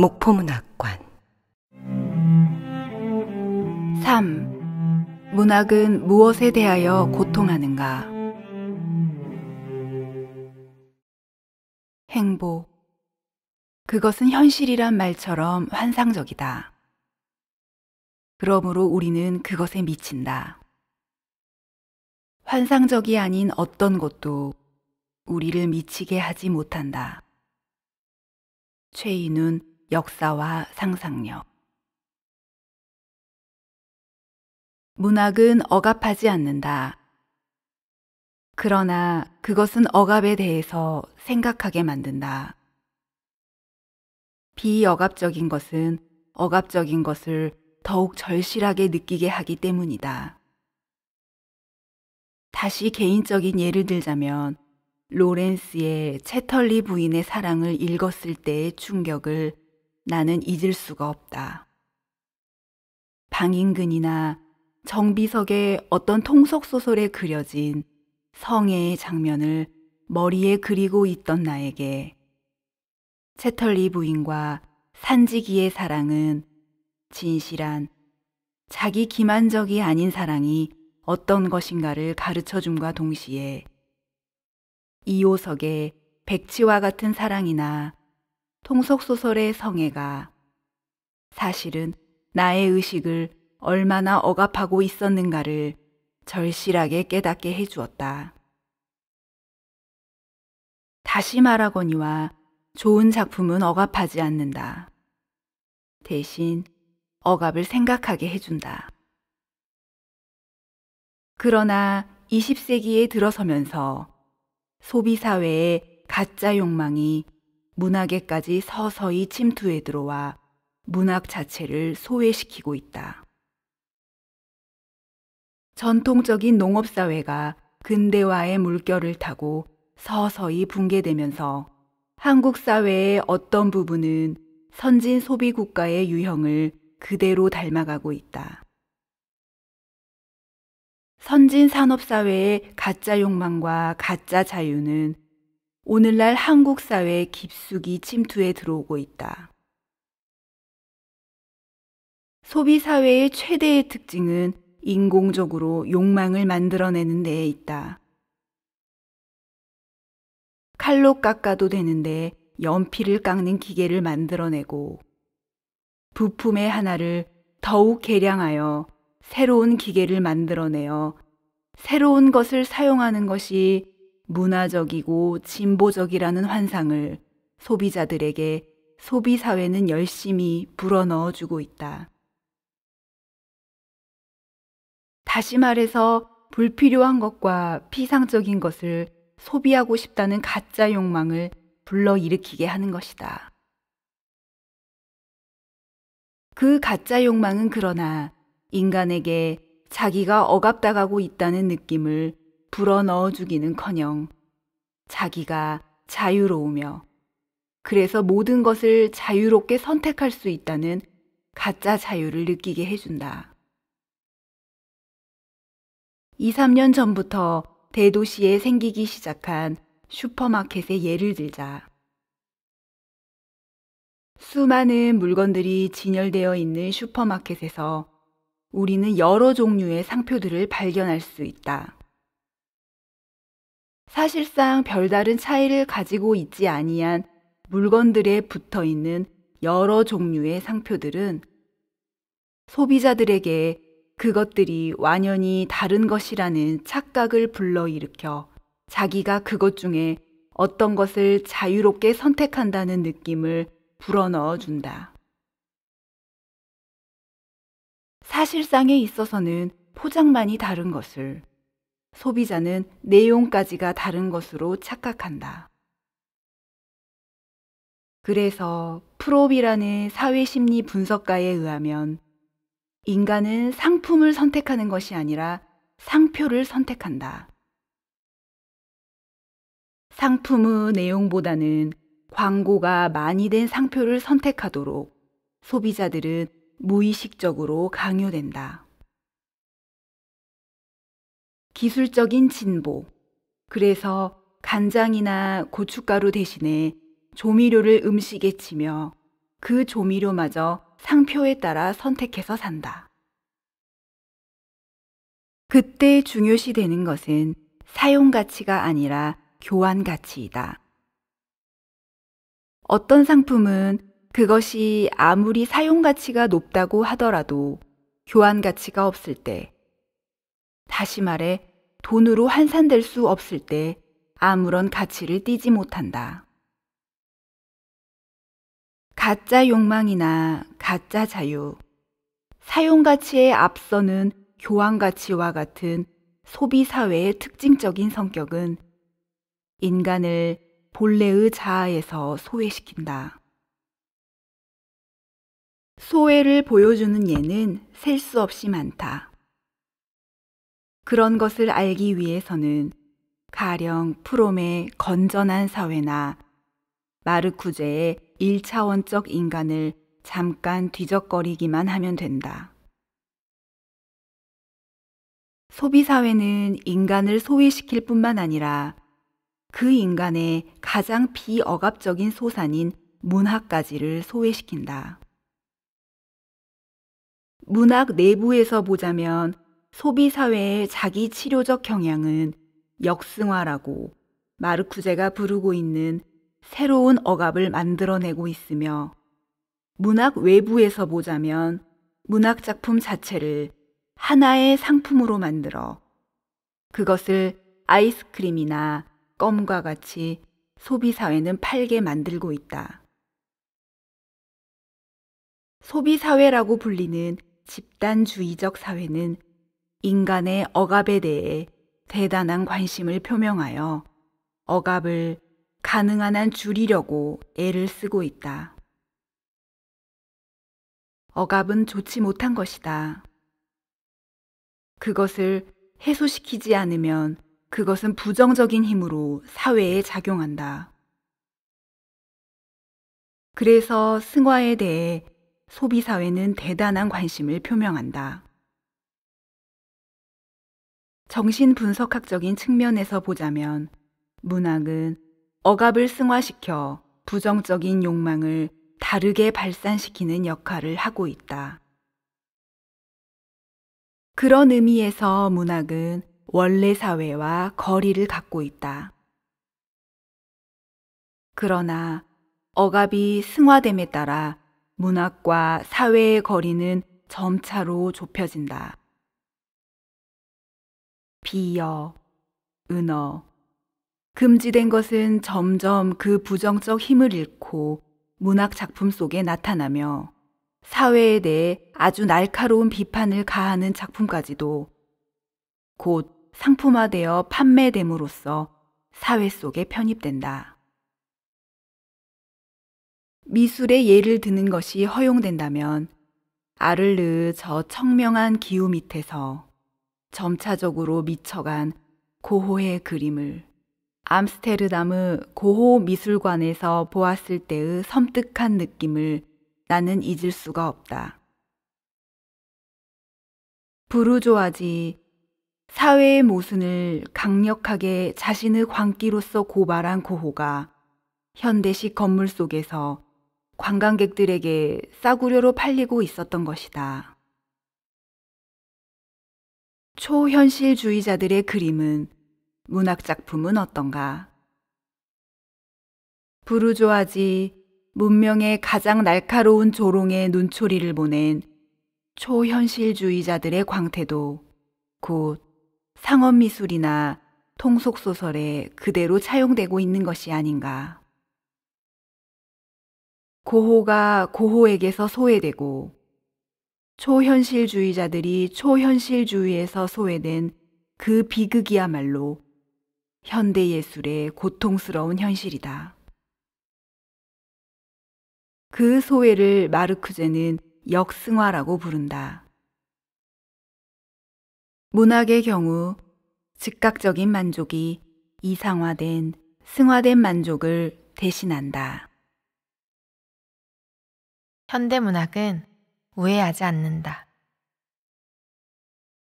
목포문학관 3. 문학은 무엇에 대하여 고통하는가? 행복. 그것은 현실이란 말처럼 환상적이다. 그러므로 우리는 그것에 미친다. 환상적이 아닌 어떤 것도 우리를 미치게 하지 못한다. 최인훈, 역사와 상상력. 문학은 억압하지 않는다. 그러나 그것은 억압에 대해서 생각하게 만든다. 비억압적인 것은 억압적인 것을 더욱 절실하게 느끼게 하기 때문이다. 다시 개인적인 예를 들자면 로렌스의 채털리 부인의 사랑을 읽었을 때의 충격을 나는 잊을 수가 없다. 방인근이나 정비석의 어떤 통속소설에 그려진 성애의 장면을 머리에 그리고 있던 나에게 채털리 부인과 산지기의 사랑은 진실한 자기 기만적이 아닌 사랑이 어떤 것인가를 가르쳐줌과 동시에 이호석의 백치와 같은 사랑이나 통속소설의 성애가 사실은 나의 의식을 얼마나 억압하고 있었는가를 절실하게 깨닫게 해주었다. 다시 말하거니와 좋은 작품은 억압하지 않는다. 대신 억압을 생각하게 해준다. 그러나 20세기에 들어서면서 소비사회의 가짜 욕망이 문학에까지 서서히 침투해 들어와 문학 자체를 소외시키고 있다. 전통적인 농업사회가 근대화의 물결을 타고 서서히 붕괴되면서 한국 사회의 어떤 부분은 선진 소비 국가의 유형을 그대로 닮아가고 있다. 선진 산업사회의 가짜 욕망과 가짜 자유는 오늘날 한국 사회에 깊숙이 침투해 들어오고 있다. 소비사회의 최대의 특징은 인공적으로 욕망을 만들어내는 데에 있다. 칼로 깎아도 되는데 연필을 깎는 기계를 만들어내고 부품의 하나를 더욱 개량하여 새로운 기계를 만들어내어 새로운 것을 사용하는 것이 문화적이고 진보적이라는 환상을 소비자들에게 소비사회는 열심히 불어넣어주고 있다. 다시 말해서 불필요한 것과 피상적인 것을 소비하고 싶다는 가짜 욕망을 불러일으키게 하는 것이다. 그 가짜 욕망은 그러나 인간에게 자기가 억압당하고 있다는 느낌을 불어넣어주기는커녕 자기가 자유로우며 그래서 모든 것을 자유롭게 선택할 수 있다는 가짜 자유를 느끼게 해준다. 2, 3년 전부터 대도시에 생기기 시작한 슈퍼마켓의 예를 들자. 수많은 물건들이 진열되어 있는 슈퍼마켓에서 우리는 여러 종류의 상표들을 발견할 수 있다. 사실상 별다른 차이를 가지고 있지 아니한 물건들에 붙어 있는 여러 종류의 상표들은 소비자들에게 그것들이 완연히 다른 것이라는 착각을 불러일으켜 자기가 그것 중에 어떤 것을 자유롭게 선택한다는 느낌을 불어넣어 준다. 사실상에 있어서는 포장만이 다른 것을 소비자는 내용까지가 다른 것으로 착각한다. 그래서 프롭이라는 사회심리 분석가에 의하면 인간은 상품을 선택하는 것이 아니라 상표를 선택한다. 상품의 내용보다는 광고가 많이 된 상표를 선택하도록 소비자들은 무의식적으로 강요된다. 기술적인 진보, 그래서 간장이나 고춧가루 대신에 조미료를 음식에 치며 그 조미료마저 상표에 따라 선택해서 산다. 그때 중요시 되는 것은 사용 가치가 아니라 교환 가치이다. 어떤 상품은 그것이 아무리 사용 가치가 높다고 하더라도 교환 가치가 없을 때, 다시 말해 돈으로 환산될 수 없을 때 아무런 가치를 띠지 못한다. 가짜 욕망이나 가짜 자유, 사용 가치에 앞서는 교환 가치와 같은 소비 사회의 특징적인 성격은 인간을 본래의 자아에서 소외시킨다. 소외를 보여주는 예는 셀 수 없이 많다. 그런 것을 알기 위해서는 가령 프롬의 건전한 사회나 마르쿠제의 1차원적 인간을 잠깐 뒤적거리기만 하면 된다. 소비사회는 인간을 소외시킬 뿐만 아니라 그 인간의 가장 비억압적인 소산인 문학까지를 소외시킨다. 문학 내부에서 보자면 소비사회의 자기 치료적 경향은 역승화라고 마르쿠제가 부르고 있는 새로운 억압을 만들어내고 있으며, 문학 외부에서 보자면 문학작품 자체를 하나의 상품으로 만들어 그것을 아이스크림이나 껌과 같이 소비사회는 팔게 만들고 있다. 소비사회라고 불리는 집단주의적 사회는 인간의 억압에 대해 대단한 관심을 표명하여 억압을 가능한 한 줄이려고 애를 쓰고 있다. 억압은 좋지 못한 것이다. 그것을 해소시키지 않으면 그것은 부정적인 힘으로 사회에 작용한다. 그래서 승화에 대해 소비사회는 대단한 관심을 표명한다. 정신분석학적인 측면에서 보자면 문학은 억압을 승화시켜 부정적인 욕망을 다르게 발산시키는 역할을 하고 있다. 그런 의미에서 문학은 원래 사회와 거리를 갖고 있다. 그러나 억압이 승화됨에 따라 문학과 사회의 거리는 점차로 좁혀진다. 비어, 은어, 금지된 것은 점점 그 부정적 힘을 잃고 문학 작품 속에 나타나며 사회에 대해 아주 날카로운 비판을 가하는 작품까지도 곧 상품화되어 판매됨으로써 사회 속에 편입된다. 미술의 예를 드는 것이 허용된다면 아를르의 저 청명한 기후 밑에서 점차적으로 미쳐간 고호의 그림을 암스테르담의 고호 미술관에서 보았을 때의 섬뜩한 느낌을 나는 잊을 수가 없다. 부르조아지, 사회의 모순을 강력하게 자신의 광기로서 고발한 고호가 현대식 건물 속에서 관광객들에게 싸구려로 팔리고 있었던 것이다. 초현실주의자들의 그림은 문학작품은 어떤가? 부르조아지, 문명의 가장 날카로운 조롱의 눈초리를 보낸 초현실주의자들의 광태도 곧 상업미술이나 통속소설에 그대로 차용되고 있는 것이 아닌가. 고호가 고호에게서 소외되고 초현실주의자들이 초현실주의에서 소외된 그 비극이야말로 현대예술의 고통스러운 현실이다. 그 소외를 마르쿠제는 역승화라고 부른다. 문학의 경우 즉각적인 만족이 이상화된, 승화된 만족을 대신한다. 현대문학은 우회하지 않는다.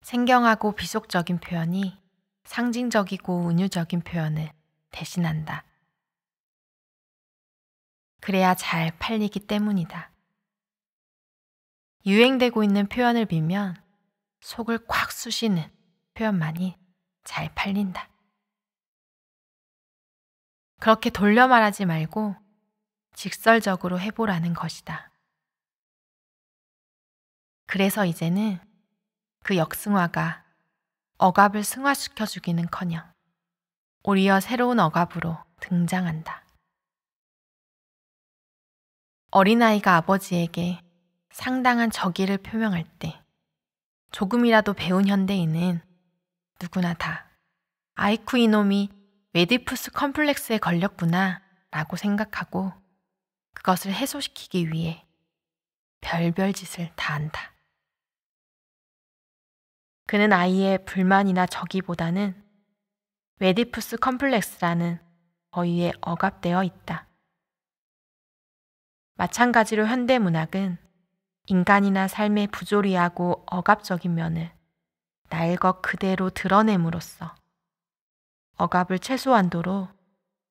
생경하고 비속적인 표현이 상징적이고 은유적인 표현을 대신한다. 그래야 잘 팔리기 때문이다. 유행되고 있는 표현을 빌면 속을 콱 쑤시는 표현만이 잘 팔린다. 그렇게 돌려 말하지 말고 직설적으로 해보라는 것이다. 그래서 이제는 그 역승화가 억압을 승화시켜주기는커녕 오히려 새로운 억압으로 등장한다. 어린아이가 아버지에게 상당한 적의를 표명할 때 조금이라도 배운 현대인은 누구나 다 아이쿠 이놈이 웨디푸스 컴플렉스에 걸렸구나 라고 생각하고 그것을 해소시키기 위해 별별 짓을 다 한다. 그는 아이의 불만이나 적의보다는 웨디푸스 컴플렉스라는 어휘에 억압되어 있다. 마찬가지로 현대문학은 인간이나 삶의 부조리하고 억압적인 면을 날것 그대로 드러냄으로써 억압을 최소한도로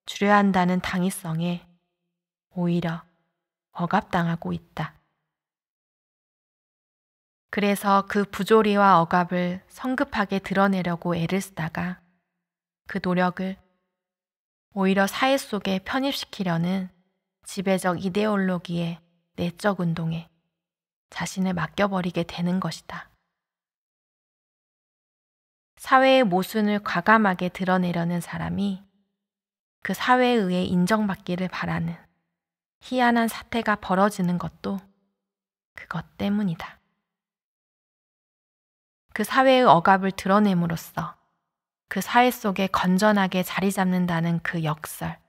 줄여야 한다는 당위성에 오히려 억압당하고 있다. 그래서 그 부조리와 억압을 성급하게 드러내려고 애를 쓰다가 그 노력을 오히려 사회 속에 편입시키려는 지배적 이데올로기의 내적 운동에 자신을 맡겨버리게 되는 것이다. 사회의 모순을 과감하게 드러내려는 사람이 그 사회에 의해 인정받기를 바라는 희한한 사태가 벌어지는 것도 그것 때문이다. 그 사회의 억압을 드러냄으로써 그 사회 속에 건전하게 자리 잡는다는 그 역설,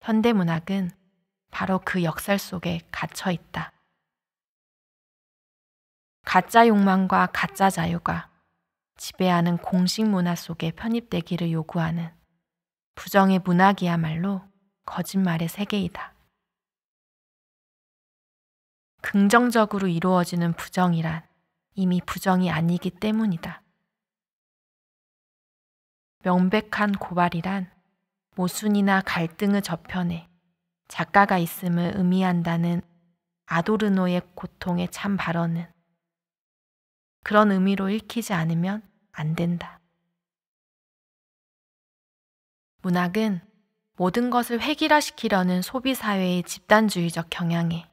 현대문학은 바로 그 역설 속에 갇혀 있다. 가짜 욕망과 가짜 자유가 지배하는 공식 문화 속에 편입되기를 요구하는 부정의 문학이야말로 거짓말의 세계이다. 긍정적으로 이루어지는 부정이란 이미 부정이 아니기 때문이다. 명백한 고발이란 모순이나 갈등의 저편에 작가가 있음을 의미한다는 아도르노의 고통의 참 발언은 그런 의미로 읽히지 않으면 안 된다. 문학은 모든 것을 획일화시키려는 소비사회의 집단주의적 경향에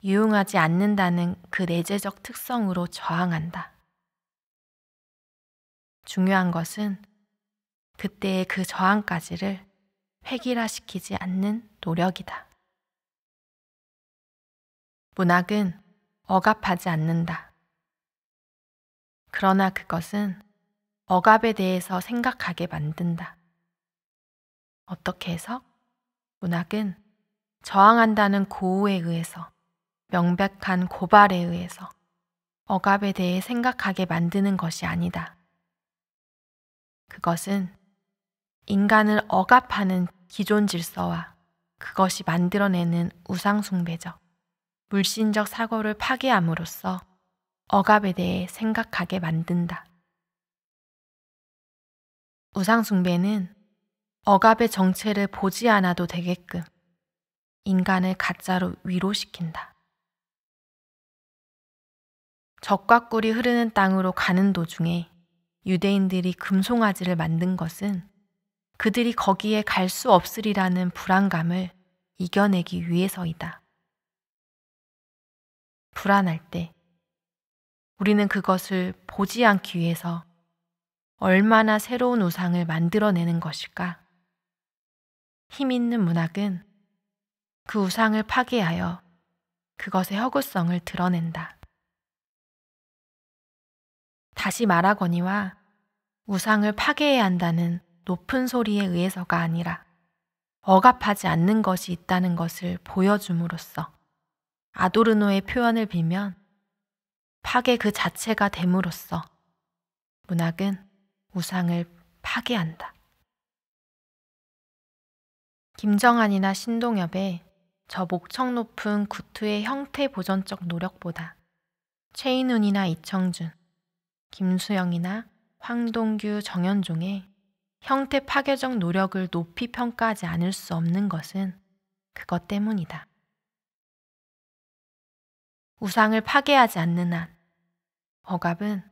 유용하지 않는다는 그 내재적 특성으로 저항한다. 중요한 것은 그때의 그 저항까지를 획일화시키지 않는 노력이다. 문학은 억압하지 않는다. 그러나 그것은 억압에 대해서 생각하게 만든다. 어떻게 해서? 문학은 저항한다는 고우에 의해서, 명백한 고발에 의해서 억압에 대해 생각하게 만드는 것이 아니다. 그것은 인간을 억압하는 기존 질서와 그것이 만들어내는 우상숭배적, 물신적 사고를 파괴함으로써 억압에 대해 생각하게 만든다. 우상숭배는 억압의 정체를 보지 않아도 되게끔 인간을 가짜로 위로시킨다. 적과 꿀이 흐르는 땅으로 가는 도중에 유대인들이 금송아지를 만든 것은 그들이 거기에 갈 수 없으리라는 불안감을 이겨내기 위해서이다. 불안할 때 우리는 그것을 보지 않기 위해서 얼마나 새로운 우상을 만들어내는 것일까? 힘 있는 문학은 그 우상을 파괴하여 그것의 허구성을 드러낸다. 다시 말하거니와 우상을 파괴해야 한다는 높은 소리에 의해서가 아니라 억압하지 않는 것이 있다는 것을 보여줌으로써 아도르노의 표현을 빌면 파괴 그 자체가 됨으로써 문학은 우상을 파괴한다. 김정한이나 신동엽의 저 목청 높은 구투의 형태 보존적 노력보다 최인훈이나 이청준, 김수영이나 황동규, 정현종의 형태 파괴적 노력을 높이 평가하지 않을 수 없는 것은 그것 때문이다. 우상을 파괴하지 않는 한 억압은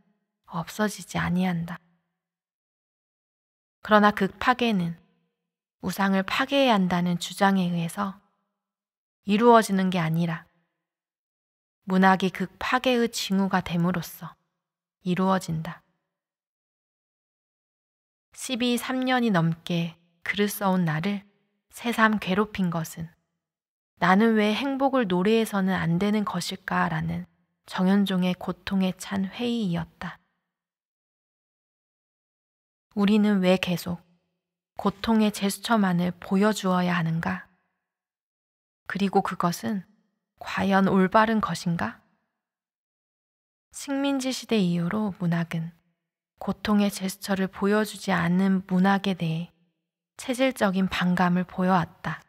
없어지지 아니한다. 그러나 그 파괴는 우상을 파괴해야 한다는 주장에 의해서 이루어지는 게 아니라 문학이 그 파괴의 징후가 됨으로써 이루어진다. 3년이 넘게 글을 써온 나를 새삼 괴롭힌 것은 나는 왜 행복을 노래해서는 안 되는 것일까라는 정현종의 고통에 찬 회의이었다. 우리는 왜 계속 고통의 제스처만을 보여주어야 하는가? 그리고 그것은 과연 올바른 것인가? 식민지 시대 이후로 문학은 고통의 제스처를 보여주지 않는 문학에 대해 체질적인 반감을 보여왔다.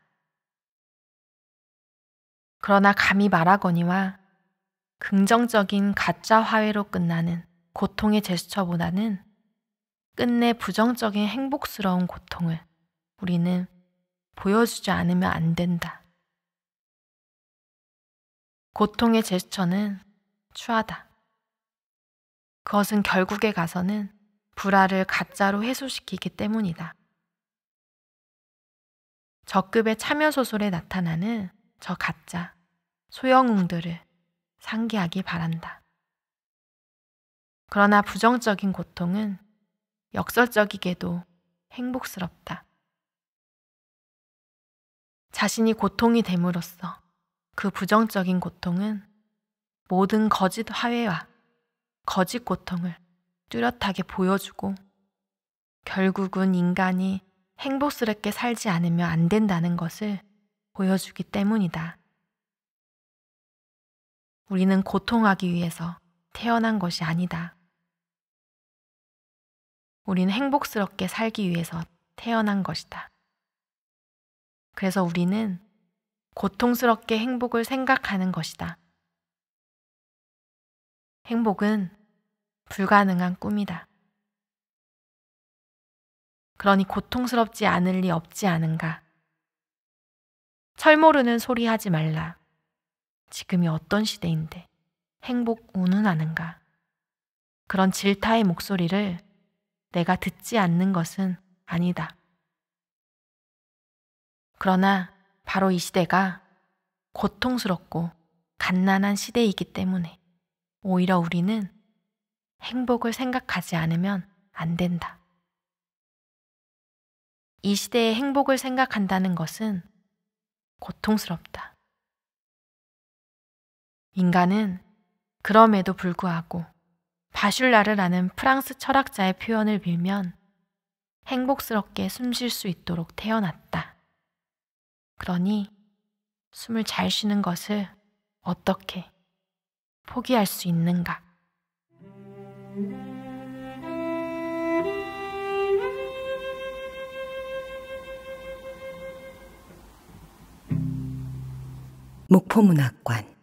그러나 감히 말하거니와 긍정적인 가짜 화해로 끝나는 고통의 제스처보다는 끝내 부정적인 행복스러운 고통을 우리는 보여주지 않으면 안 된다. 고통의 제스처는 추하다. 그것은 결국에 가서는 불화를 가짜로 해소시키기 때문이다. 저급의 참여소설에 나타나는 저 가짜 소영웅들을 상기하기 바란다. 그러나 부정적인 고통은 역설적이게도 행복스럽다. 자신이 고통이 됨으로써 그 부정적인 고통은 모든 거짓 화해와 거짓 고통을 뚜렷하게 보여주고 결국은 인간이 행복스럽게 살지 않으면 안 된다는 것을 보여주기 때문이다. 우리는 고통하기 위해서 태어난 것이 아니다. 우리는 행복스럽게 살기 위해서 태어난 것이다. 그래서 우리는 고통스럽게 행복을 생각하는 것이다. 행복은 불가능한 꿈이다. 그러니 고통스럽지 않을 리 없지 않은가? 철 모르는 소리 하지 말라. 지금이 어떤 시대인데 행복 운운하는가? 그런 질타의 목소리를 내가 듣지 않는 것은 아니다. 그러나 바로 이 시대가 고통스럽고 갓난한 시대이기 때문에 오히려 우리는 행복을 생각하지 않으면 안 된다. 이 시대의 행복을 생각한다는 것은 고통스럽다. 인간은 그럼에도 불구하고 바슐라르라는 프랑스 철학자의 표현을 빌면 행복스럽게 숨 쉴 수 있도록 태어났다. 그러니 숨을 잘 쉬는 것을 어떻게 포기할 수 있는가? 목포문학관